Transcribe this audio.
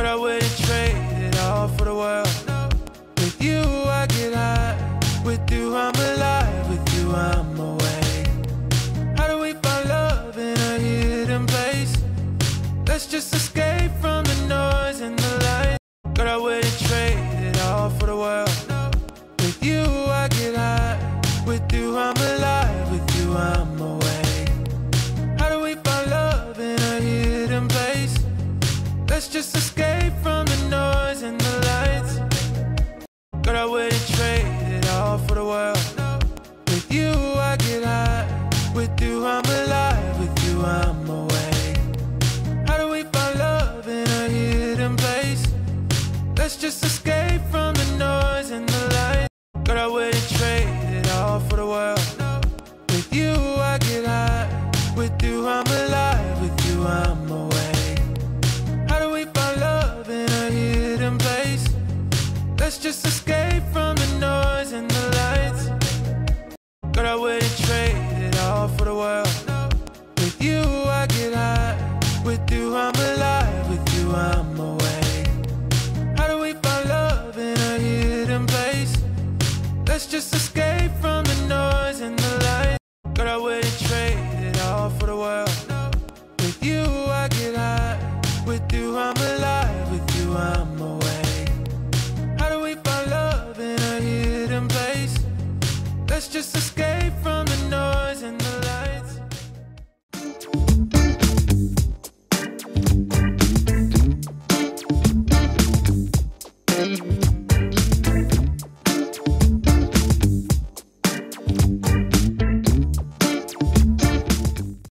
But I wouldn't trade it all for the world. With you I get high, with you I'm alive, with you I'm awake. How do we find love in a hidden place? Let's just escape from the noise and the light. But I wouldn't trade it all for the world. With you I get high, with you I'm alive, with you I'm awake. How do we find love in a hidden place? Let's just escape from the noise and the lights. But I wouldn't trade it all for the world. With you I get high, with you I'm alive, with you I'm awake. How do we find love in a hidden place? Let's just escape from the noise and the light. But I wouldn't trade it all for the world. With you I get high, with you I'm alive, with you I'm awake. How do we find love in a hidden place? Let's just escape from the noise and the lights. But I wouldn't trade it all for the world. With you I get high, with you I'm alive, with you I'm awake. How do we find love in a hidden place? Let's just escape from the noise and the light. But I wouldn't